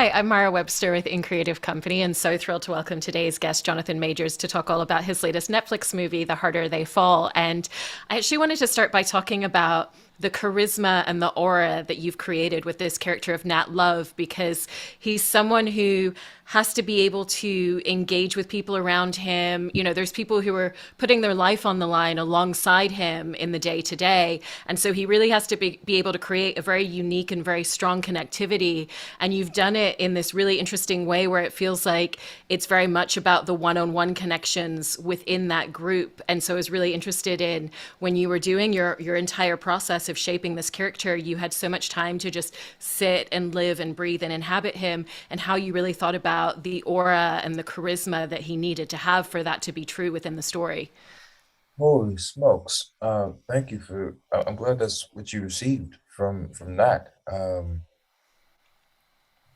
Hi, I'm Mara Webster with In Creative Company, and so thrilled to welcome today's guest, Jonathan Majors, to talk all about his latest Netflix movie, The Harder They Fall. And I actually wanted to start by talking about the charisma and the aura that you've created with this character of Nat Love, because he's someone who has to be able to engage with people around him. You know, there's people who are putting their life on the line alongside him in the day to day. And so he really has to be able to create a very unique and very strong connectivity. And you've done it in this really interesting way where it feels like it's very much about the one-on-one connections within that group. And so I was really interested in when you were doing your entire process of shaping this character, you had so much time to just sit and live and breathe and inhabit him, and how you really thought about the aura and the charisma that he needed to have for that to be true within the story. Holy smokes. Thank you for I'm glad that's what you received from that.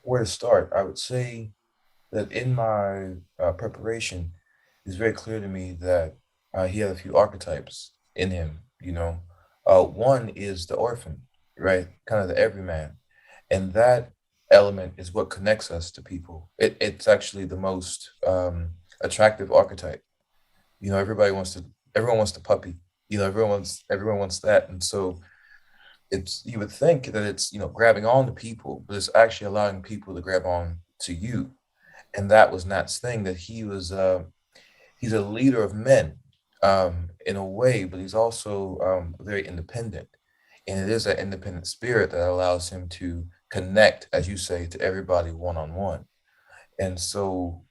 Where to start? I would say that in my preparation, it's very clear to me that he had a few archetypes in him, you know. One is the orphan, right? Kind of the everyman. And that element is what connects us to people. It's actually the most attractive archetype. You know, everyone wants the puppy. You know, everyone wants that. And so it's you would think that it's, grabbing on to people, but it's actually allowing people to grab on to you. And that was Nat's thing, that he's a leader of men in a way, but he's also very independent. And it is that independent spirit that allows him to connect, as you say, to everybody one on one. And so,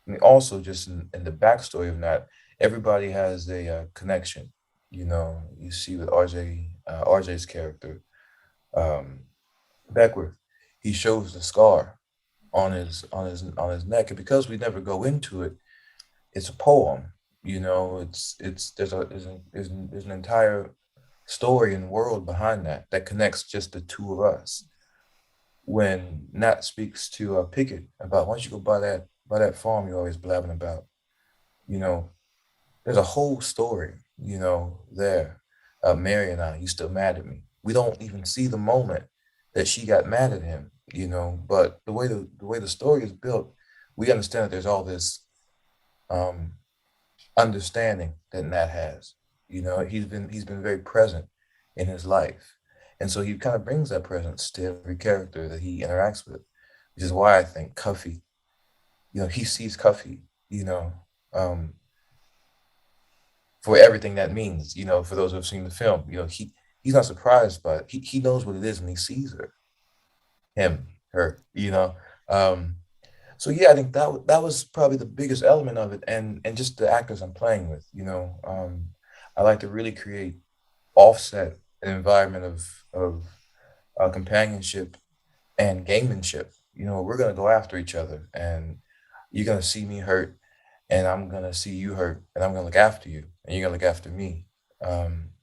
I mean, also just in the backstory of that, everybody has a connection. You know, you see with RJ's character, um, Beckworth, he shows the scar on his neck, and because we never go into it, it's a poem. You know, it's there's an entire story and world behind that connects just the two of us. When Nat speaks to Pickett about, why don't you go buy that farm you're always blabbing about, you know, there's a whole story, there. Mary and I, you still mad at me. We don't even see the moment that she got mad at him, but the way the story is built, we understand that there's all this um understanding that Nat has. You know, he's been very present in his life. And so he kind of brings that presence to every character that he interacts with, which is why I think Cuffy, he sees Cuffy, you know, um, for everything that means, for those who have seen the film, he's not surprised by it. He knows what it is when he sees her, him, her, Um, so yeah, I think that was probably the biggest element of it, and just the actors I'm playing with. I like to really create offset an environment of companionship and gamemanship. You know, we're gonna go after each other, and you're gonna see me hurt, and I'm gonna see you hurt, and I'm gonna look after you, and you're gonna look after me. Um,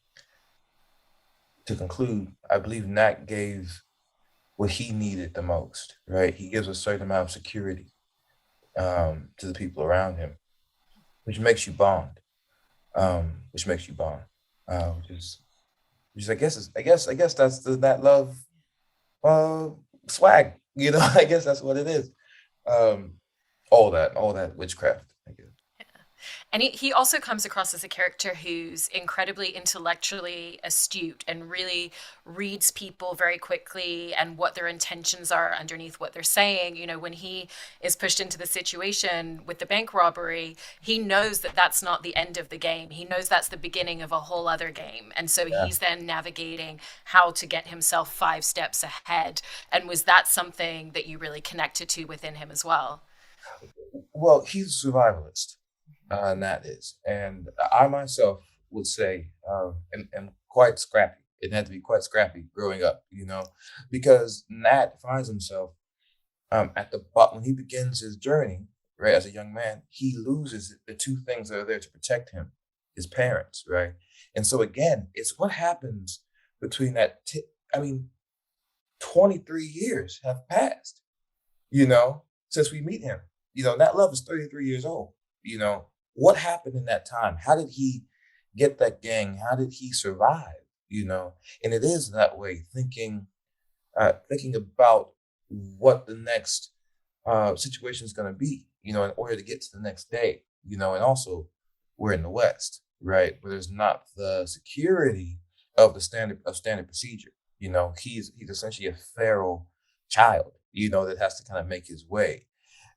to conclude, I believe Nat gave what he needed the most. Right, he gives a certain amount of security to the people around him, which makes you bond. Which makes you bond. Which I guess I guess that's the that love uh swag. You know, I guess that's what it is. Um, all that witchcraft. I guess. And he also comes across as a character who's incredibly intellectually astute and really reads people very quickly and what their intentions are underneath what they're saying. You know, when he is pushed into the situation with the bank robbery, he knows that that's not the end of the game. He knows that's the beginning of a whole other game. And so Yeah. he's then navigating how to get himself 5 steps ahead. And was that something that you really connected to within him as well? Well, he's a survivalist, and that is, and I myself would say, am quite scrappy. It had to be quite scrappy growing up, because Nat finds himself at the bottom when he begins his journey, right, as a young man, he loses the two things that are there to protect him, his parents, right? And so again, it's what happens between I mean, 23 years have passed, since we meet him. That love is 33 years old. What happened in that time? How did he get that gang? How did he survive? And it is that way, thinking about what the next situation is going to be, in order to get to the next day, and also we're in the West, right, where there's not the security of the standard procedure. He's essentially a feral child, that has to kind of make his way.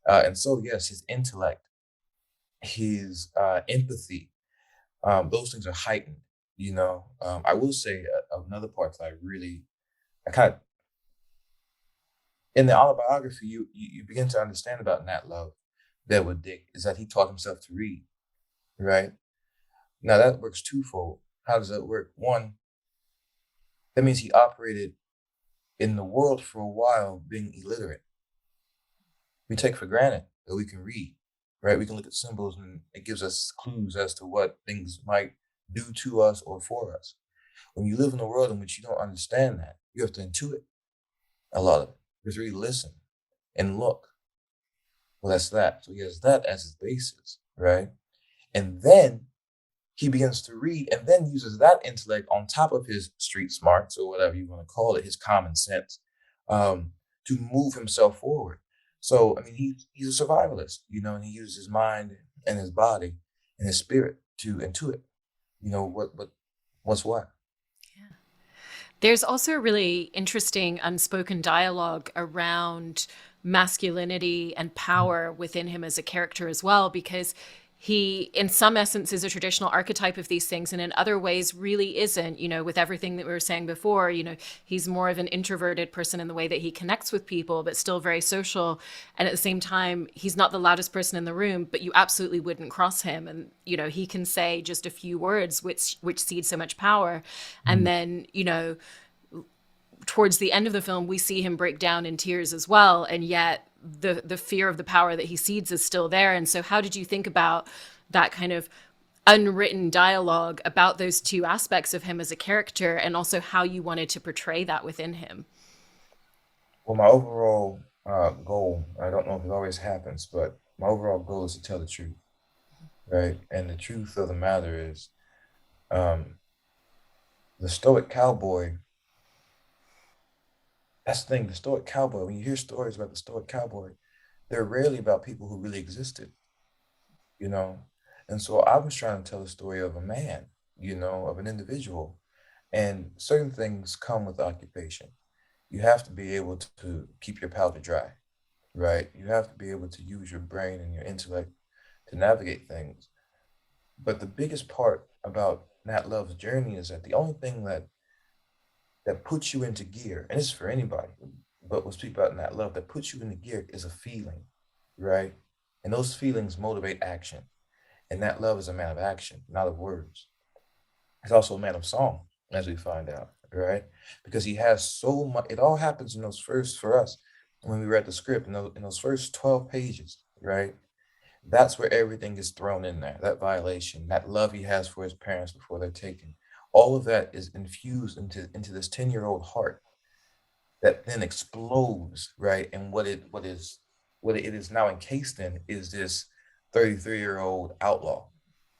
And so, yes, his intellect, his empathy, those things are heightened. I will say another part that I kind of in the autobiography, you begin to understand about Nat Love, Deadwood Dick, is that he taught himself to read, right? Now that works twofold. How does that work? One, that means he operated in the world for a while being illiterate. We take for granted that we can read, right? We can look at symbols and it gives us clues as to what things might do to us or for us. When you live in a world in which you don't understand that, you have to intuit a lot of it. You have to really listen and look. Well, that's that. So he has that as his basis, right? And then he begins to read and then uses that intellect on top of his street smarts or whatever you want to call it, his common sense, um, to move himself forward. So, I mean, he's a survivalist, and he uses his mind and his body and his spirit to intuit, what's what. There's also a really interesting unspoken dialogue around masculinity and power within him as a character as well, because he, in some essence, is a traditional archetype of these things, and in other ways, really isn't. With everything that we were saying before, he's more of an introverted person in the way that he connects with people, but still very social. And at the same time, he's not the loudest person in the room, but you absolutely wouldn't cross him. And he can say just a few words, which seed so much power, and Mhm. then towards the end of the film, we see him break down in tears as well, and yet the fear of the power that he seeds is still there. And so, how did you think about that kind of unwritten dialogue about those two aspects of him as a character, and also how you wanted to portray that within him? Well, my overall goal, I don't know if it always happens, but my overall goal is to tell the truth, right? And the truth of the matter is, um, the stoic cowboy, that's the thing, the stoic cowboy, when you hear stories about the stoic cowboy, they're rarely about people who really existed, you know? And so I was trying to tell the story of a man, of an individual. And certain things come with occupation. You have to be able to keep your powder dry, right? You have to be able to use your brain and your intellect to navigate things. But the biggest part about Nat Love's journey is that the only thing that puts you into gear, and it's for anybody, but we'll speak about Nat Love, that puts you into gear is a feeling, right? And those feelings motivate action. And Nat Love is a man of action, not of words. He's also a man of song, as we find out, right? Because he has so much, it all happens in those first, for us, when we read the script, in those first 12 pages, right? That's where everything is thrown in there. That violation, that love he has for his parents before they're taken. All of that is infused into this 10-year-old heart that then explodes, right? And what it is now encased in is this 33-year-old outlaw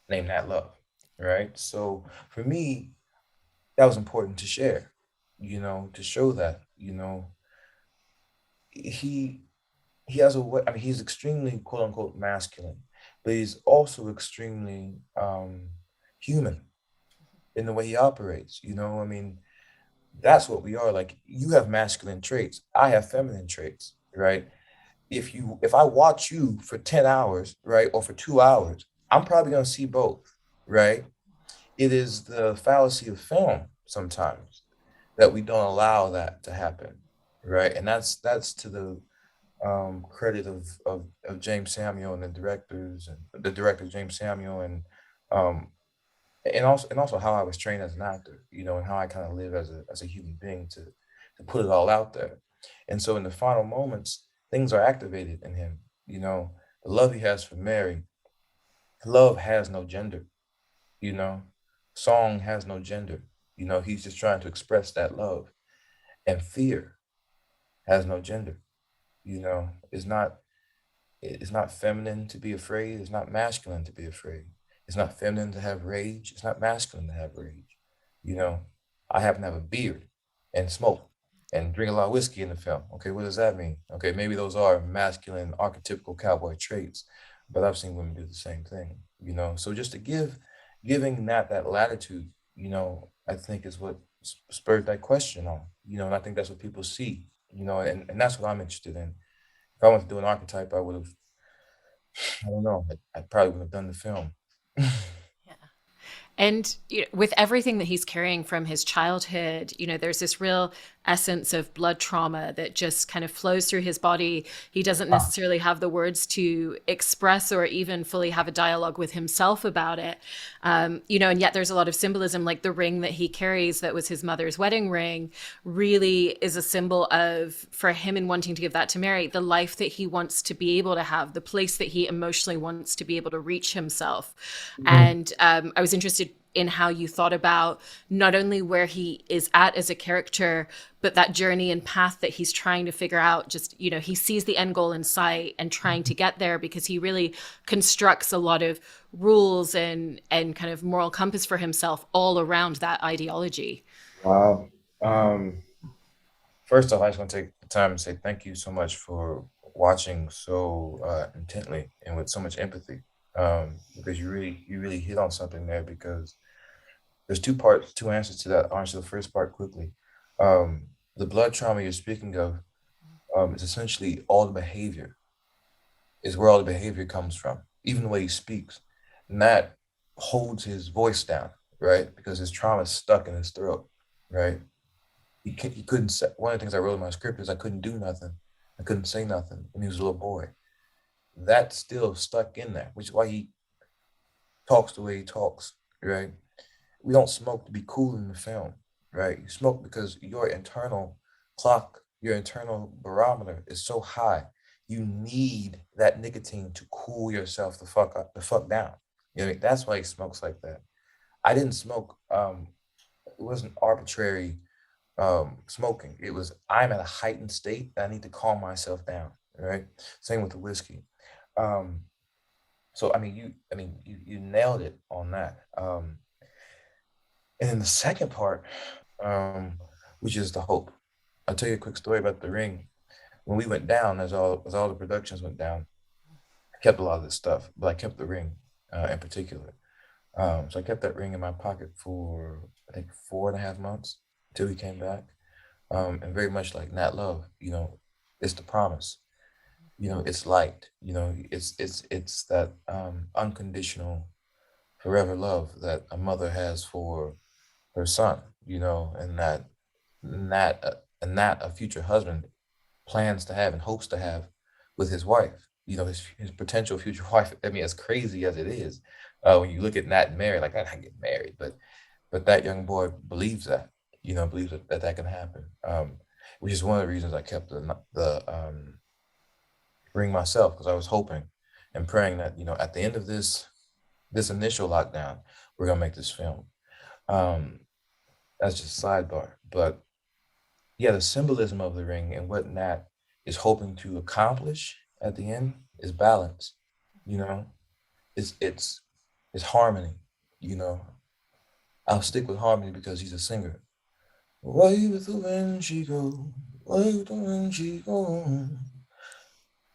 named Nat Love, right? So for me, that was important to share, to show that, he he has a way, I mean, he's extremely quote unquote masculine, but he's also extremely human in the way he operates. I mean, that's what we are. Like you have masculine traits, I have feminine traits, right? If I watch you for 10 hours, right, or for 2 hours, I'm probably gonna see both, right? It is the fallacy of film sometimes that we don't allow that to happen, right? And that's to the credit of James Samuel and the director James Samuel um, and also how I was trained as an actor, and how I kind of live as a human being to put it all out there. And so in the final moments, things are activated in him. The love he has for Mary, love has no gender. You know, song has no gender. He's just trying to express that love, and fear has no gender. It's not feminine to be afraid. It's not masculine to be afraid. It's not feminine to have rage. It's not masculine to have rage. You know, I happen to have a beard and smoke. and drink a lot of whiskey in the film. Okay, what does that mean? Okay, maybe those are masculine, archetypical cowboy traits, but I've seen women do the same thing, you know. So just to giving that latitude, you know, I think is what spurred that question on, you know, and I think that's what people see, you know, and that's what I'm interested in. If I wanted to do an archetype, I would have, I don't know, I probably would have done the film. Yeah. And with everything that he's carrying from his childhood, there's this real essence of blood trauma that just kind of flows through his body. He doesn't Ah, necessarily have the words to express or even fully have a dialogue with himself about it. And yet there's a lot of symbolism, like the ring that he carries that was his mother's wedding ring, really is a symbol of, for him in wanting to give that to Mary, the life that he wants to be able to have, the place that he emotionally wants to be able to reach himself. mhm. And I was interested in how you thought about not only where he is at as a character, but that journey and path that he's trying to figure out. Just, he sees the end goal in sight and trying to get there, because he really constructs a lot of rules and kind of moral compass for himself all around that ideology. Wow. Um, First off, I just want to take the time and say thank you so much for watching so intently and with so much empathy. Because you really hit on something there. Because there's two parts, two answers to that. I'll answer the first part quickly. The blood trauma you're speaking of is essentially all the behavior, is where all the behavior comes from, even the way he speaks. And that holds his voice down, right? Because his trauma is stuck in his throat, right? He couldn't say. One of the things I wrote in my script is I couldn't do nothing. I couldn't say nothing when he was a little boy. That's still stuck in there, which is why he talks the way he talks, right? We don't smoke to be cool in the film, right? You smoke because your internal clock, your internal barometer is so high. You need that nicotine to cool yourself the fuck down. You know what I mean? That's why he smokes like that. I didn't smoke. It wasn't arbitrary smoking. It was I'm at a heightened state that I need to calm myself down. Right. Same with the whiskey. Um, so you nailed it on that. And then the second part, um, which is the hope. I'll tell you a quick story about the ring. When we went down, as all the productions went down, I kept a lot of this stuff, but I kept the ring in particular. So I kept that ring in my pocket for I think 4.5 months until he came back. And very much like Nat Love, you know, it's the promise. You know, it's light. You know, it's that unconditional, forever love that a mother has for her son. You know, and that a future husband plans to have and hopes to have with his wife. You know, his potential future wife. I mean, as crazy as it is, when you look at Nat and Mary, like I get married, but that young boy believes that, you know, believes that can happen. Which is one of the reasons I kept the ring myself, because I was hoping and praying that, you know, at the end of this initial lockdown, we're gonna make this film. Um, that's just a sidebar, but yeah, the symbolism of the ring and what Nat is hoping to accomplish at the end is balance. You know, it's it's harmony. You know, I'll stick with harmony because he's a singer. Away with the wind she go, away with the wind she go.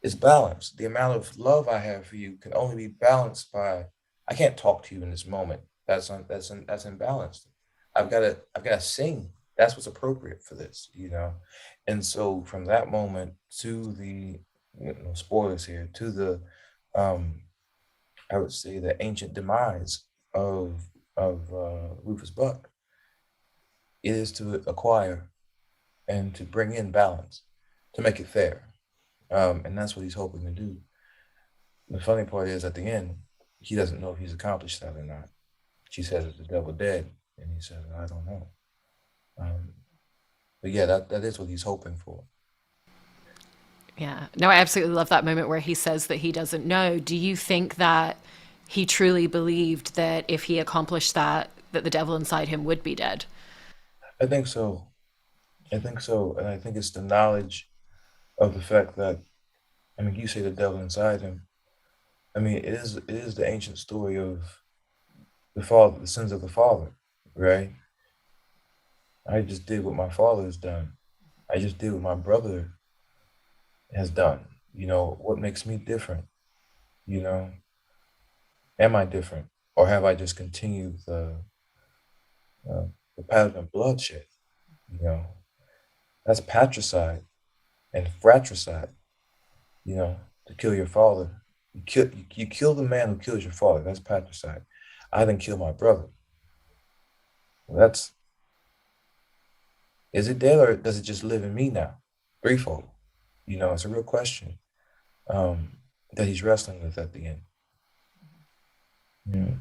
It's balanced. The amount of love I have for you can only be balanced by I can't talk to you in this moment. That's imbalanced. I've gotta sing. That's what's appropriate for this, you know. And so from that moment to the spoilers here to the um I would say the ancient demise of Rufus Buck, it is to acquire and to bring in balance, to make it fair. And that's what he's hoping to do. The funny part is at the end, he doesn't know if he's accomplished that or not. She says, "Is the devil dead?" And he says, "I don't know." Um, but yeah, that is what he's hoping for. Yeah. No, I absolutely love that moment where he says that he doesn't know. Do you think that he truly believed that if he accomplished that, that the devil inside him would be dead? I think so. I think so. And I think it's the knowledge of the fact that, I mean, you say the devil inside him. I mean, it is the ancient story of the father, the sins of the father, right? I just did what my father has done. I just did what my brother has done. What makes me different? You know, am I different, or have I just continued uh, the pattern of bloodshed? You know, that's patricide and fratricide. You know, to kill your father, you kill the man who kills your father. That's patricide. I didn't kill my brother. Well, that's is it dead or does it just live in me now? Threefold. It's a real question um, that he's wrestling with at the end. Yeah.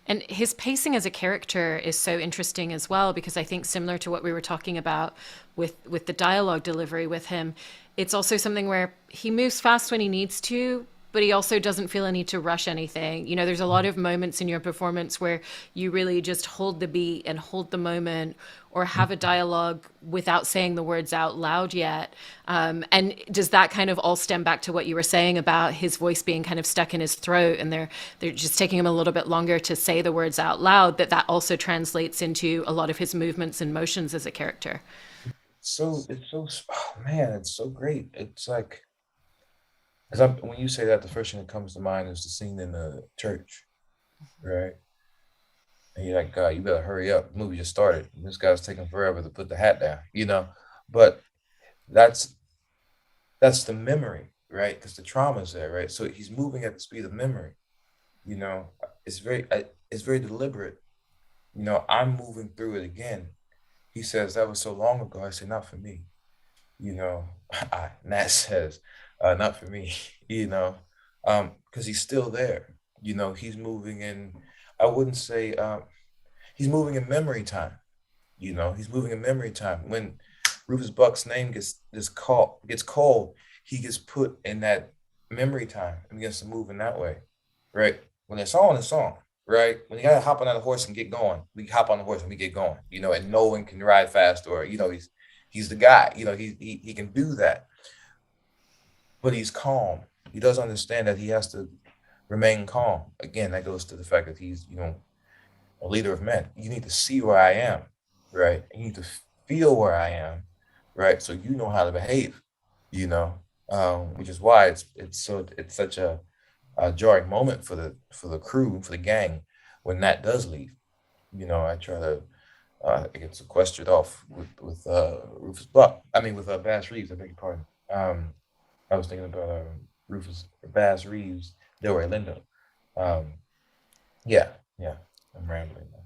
And his pacing as a character is so interesting as well because I think similar to what we were talking about with the dialogue delivery with him, it's also something where he moves fast when he needs to, but he also doesn't feel a need to rush anything. You know, there's a lot of moments in your performance where you really just hold the beat and hold the moment or have a dialogue without saying the words out loud yet. And does that kind of all stem back to what you were saying about his voice being kind of stuck in his throat and they're just taking him a little bit longer to say the words out loud, that also translates into a lot of his movements and motions as a character? Oh man, it's so great. It's like because when you say that, the first thing that comes to mind is the scene in the church, right? And you're like, God, you better hurry up. The movie just started. This guy's taking forever to put the hat down. But that's that's the memory, right? Because the trauma's there, right? So he's moving at the speed of memory. You know, it's very deliberate. I'm moving through it again. He says that was so long ago. I say, not for me. You know, Nat says, not for me. You know, because he's still there. He's moving in. I wouldn't say he's moving in memory time. He's moving in memory time. When Rufus Buck's name gets called, he gets put in that memory time and begins to move in that way, right? When it's on, right? When you gotta hop on that horse and get going, we hop on the horse and we get going, and no one can ride fast or he's the guy, he can do that, but he's calm. He does understand that he has to remain calm. Again, that goes to the fact that he's, a leader of men. You need to see where I am, right? You need to feel where I am, right? So you know how to behave, which is why it's such a jarring moment for the crew, for the gang, when Nat does leave. I try to it gets sequestered off with Rufus Buck. I mean with Bass Reeves. I beg your pardon. I was thinking about Rufus Bass Reeves, Delroy Lindo. Um, yeah, yeah. I'm rambling now.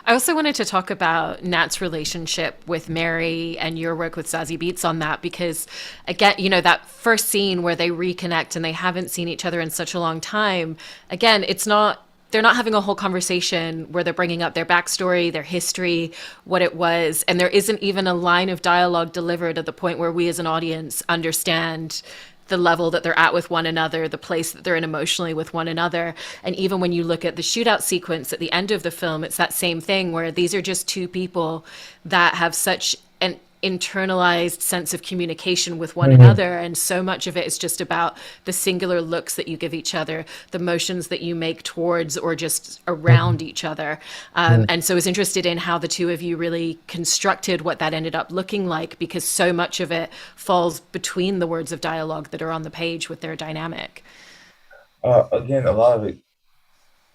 I also wanted to talk about Nat's relationship with Mary and your work with Zazie Beats on that because, again, that first scene where they reconnect and they haven't seen each other in such a long time, again, it's not. They're not having a whole conversation where they're bringing up their backstory, their history, what it was. And there isn't even a line of dialogue delivered at the point where we as an audience understand the level that they're at with one another, the place that they're in emotionally with one another. And even when you look at the shootout sequence at the end of the film, it's that same thing where these are just two people that have such an internalized sense of communication with one Mhm. another, and so much of it is just about the singular looks that you give each other, the motions that you make towards or just around each other. And so I was interested in how the two of you really constructed what that ended up looking like, because so much of it falls between the words of dialogue that are on the page with their dynamic. Again, a lot of it,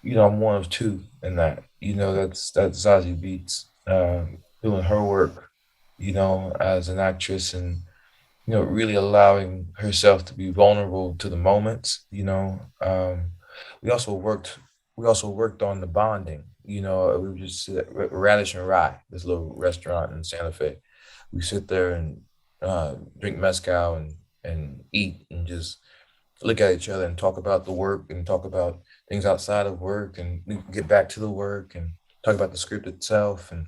I'm one of two in that. That's Zazie Beats doing her work, as an actress and really allowing herself to be vulnerable to the moments. We also worked we also worked on the bonding. We were just at Radish and Rye, this little restaurant in Santa Fe. We sit there and drink mezcal and eat and just look at each other and talk about the work and talk about things outside of work and we get back to the work and talk about the script itself and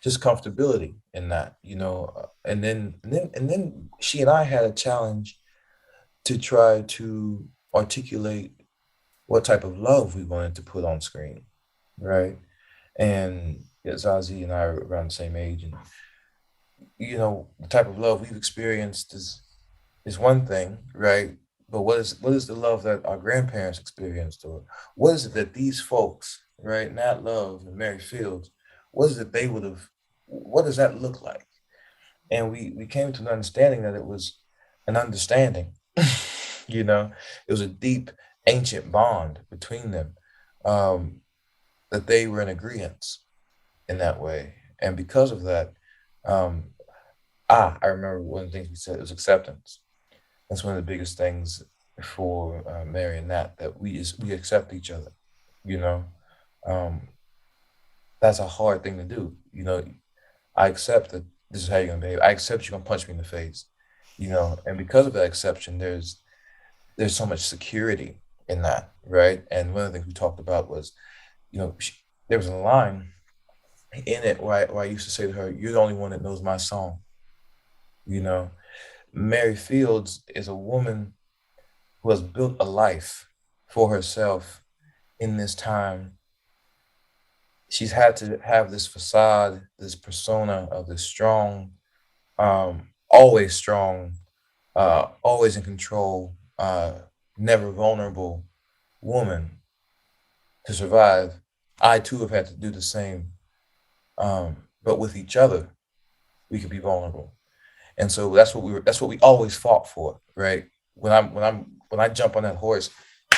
just comfortability in that, and then she and I had a challenge to try to articulate what type of love we wanted to put on screen, right? And yeah, Zazie and I are around the same age, and the type of love we've experienced is one thing, right? But what is the love that our grandparents experienced, or what is it that these folks, right, Nat Love and Mary Fields, what is it they would have? What does that look like? and we came to an understanding that it was an understanding. You know, it was a deep ancient bond between them, um, that they were in agreement in that way, and because of that, um, I remember one of the things we said was acceptance. That's one of the biggest things for Mary and Nat, that we accept each other. You know, um, that's a hard thing to do. You know, I accept that this is how you're gonna behave. I accept you're gonna punch me in the face. You know, and because of that exception, there's so much security in that, right? And one of the things we talked about was, you know, there was a line in it where I used to say to her, "You're the only one that knows my song." You know, Mary Fields is a woman who has built a life for herself in this time. She's had to have this facade, this persona of this strong, always strong, always in control, never vulnerable woman to survive. I too have had to do the same, but with each other, we could be vulnerable. And so that's what we always fought for, right? When I jump on that horse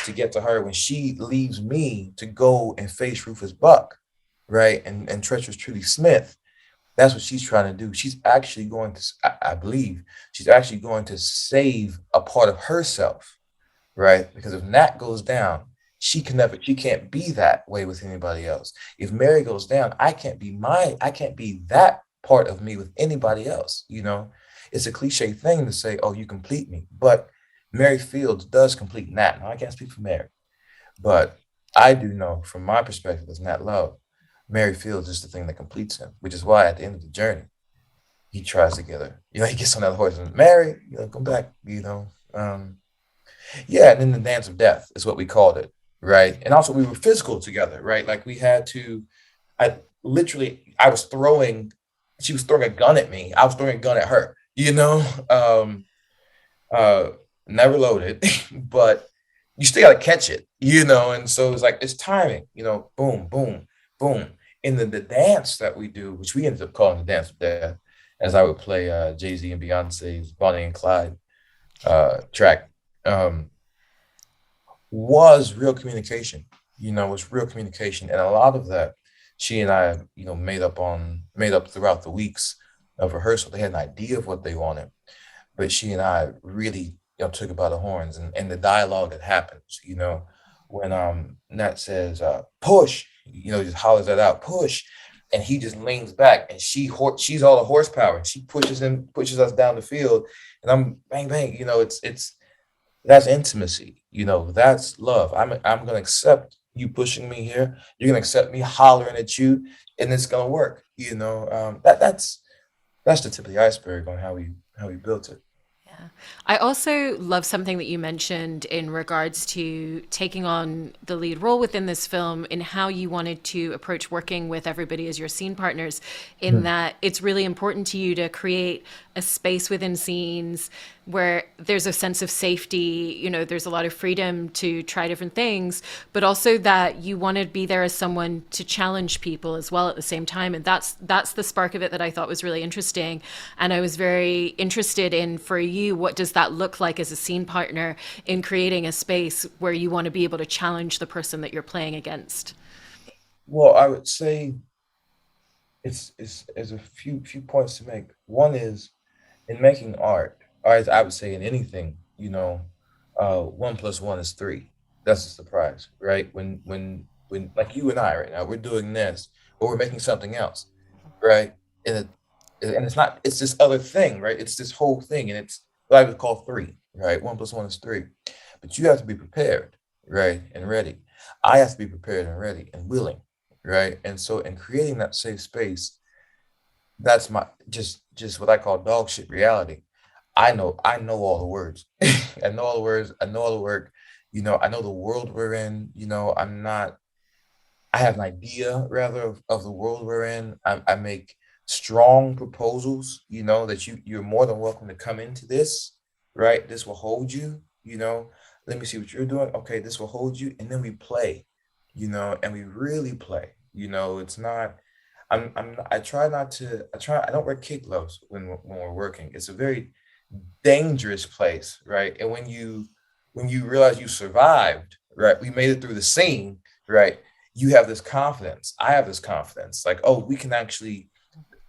to get to her, when she leaves me to go and face Rufus Buck, right? And treacherous Trudy Smith, that's what she's trying to do. She's actually going to, I believe, she's actually going to save a part of herself, right? Because if Nat goes down, she can't be that way with anybody else. If Mary goes down, I can't be that part of me with anybody else. You know, it's a cliche thing to say, "Oh, you complete me," but Mary Fields does complete Nat. Now I can't speak for Mary, but I do know from my perspective as Nat Love, Mary Fields is the thing that completes him, which is why at the end of the journey, he tries to get her. You know, he gets on that horse and Mary, you know, come back. You know, yeah, and then the dance of death is what we called it, right? And also we were physical together, right? Like we had to. I was throwing. She was throwing a gun at me. I was throwing a gun at her. You know, uh, never loaded, but you still got to catch it. You know, and so it's like it's timing. You know, boom, boom, boom. In the dance that we do, which we ended up calling the dance of death, as I would play Jay-Z and Beyonce's Bonnie and Clyde track. Um, was real communication. You know, was real communication, and a lot of that she and I, you know, made up throughout the weeks of rehearsal. They had an idea of what they wanted, but she and I really, you know, took it by the horns, and the dialogue that happens. You know, when Nat says push, you know, just hollers that out, push, and he just leans back, and she's all the horsepower, and she pushes us down the field, and I'm bang bang. You know, it's that's intimacy. You know, that's love. I'm gonna accept you pushing me here. You're gonna accept me hollering at you, and it's gonna work. You know, that's the tip of the iceberg on how we built it. Yeah. I also love something that you mentioned in regards to taking on the lead role within this film and how you wanted to approach working with everybody as your scene partners, in Mhm. that it's really important to you to create a space within scenes where there's a sense of safety, you know, there's a lot of freedom to try different things, but also that you want to be there as someone to challenge people as well at the same time. And that's the spark of it that I thought was really interesting. And I was very interested in, for you, what does that look like as a scene partner in creating a space where you want to be able to challenge the person that you're playing against? Well, I would say it's there's a few points to make. One is in making art, or as I would say in anything, you know, one plus one is three. That's a surprise, right? When like you and I right now, we're doing this, or we're making something else, right? And and it's not it's this other thing, right? It's this whole thing, and it's what I would call three, right? One plus one is three. But you have to be prepared, right? And ready. I have to be prepared and ready and willing, right? And so in creating that safe space, that's my just what I call dog shit reality. I know all the words. I know all the words. I know all the work. You know, I know the world we're in. You know, I'm not. I have an idea rather of the world we're in. I make strong proposals. You know that you're more than welcome to come into this. Right, this will hold you. You know, let me see what you're doing. Okay, this will hold you, and then we play. You know, and we really play. You know, it's not. I try not to. I don't wear kid gloves when we're working. It's a very dangerous place, right? And when you realize you survived, right? We made it through the scene, right? You have this confidence. I have this confidence, like, oh, we can actually.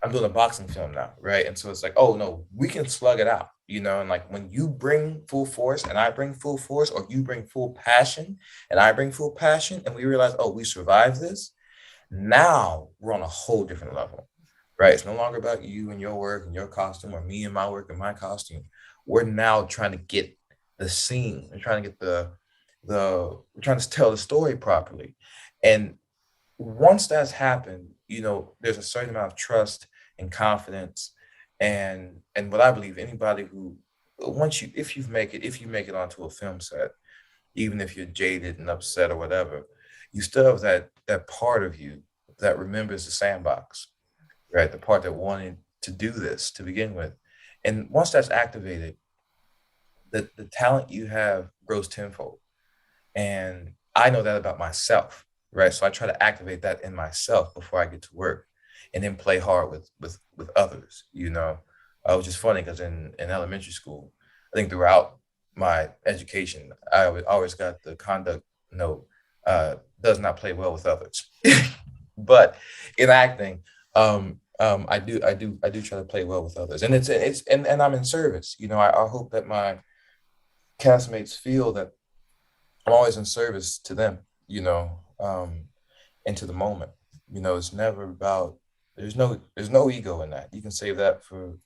I'm doing a boxing film now, right? And so it's like, oh no, we can slug it out, you know. And like when you bring full force and I bring full force, or you bring full passion and I bring full passion, and we realize, oh, we survived this. Now we're on a whole different level, right? It's no longer about you and your work and your costume, or me and my work and my costume. We're now trying to get the scene. We're trying to get we're trying to tell the story properly. And once that's happened, you know, there's a certain amount of trust and confidence. And what I believe, anybody who once you if you make it onto a film set, even if you're jaded and upset or whatever, you still have that part of you that remembers the sandbox, right? The part that wanted to do this to begin with. And once that's activated, the talent you have grows tenfold. And I know that about myself, right? So I try to activate that in myself before I get to work, and then play hard with others, you know. Which is funny because in elementary school, I think throughout my education, always got the conduct note, does not play well with others. But in acting, I do try to play well with others, and and I'm in service. You know, I hope that my castmates feel that I'm always in service to them, you know, and to the moment. You know, it's never about there's no ego in that. You can save that for,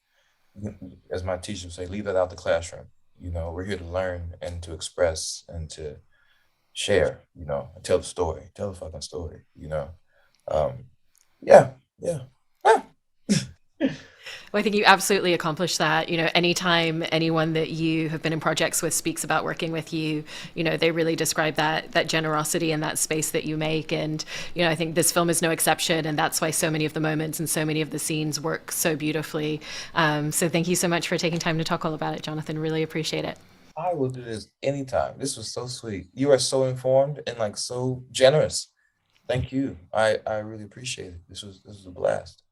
as my teacher would say, leave that out the classroom. You know, we're here to learn and to express and to share, you know, and tell the story. Tell the fucking story, you know. Um, yeah, yeah. Ah. Well, I think you absolutely accomplished that. You know, anytime anyone that you have been in projects with speaks about working with you, you know, they really describe that generosity and that space that you make. And, you know, I think this film is no exception. And that's why so many of the moments and so many of the scenes work so beautifully. So thank you so much for taking time to talk all about it, Jonathan. Really appreciate it. I will do this anytime. This was so sweet. You are so informed and like so generous. Thank you. I really appreciate it. This was a blast.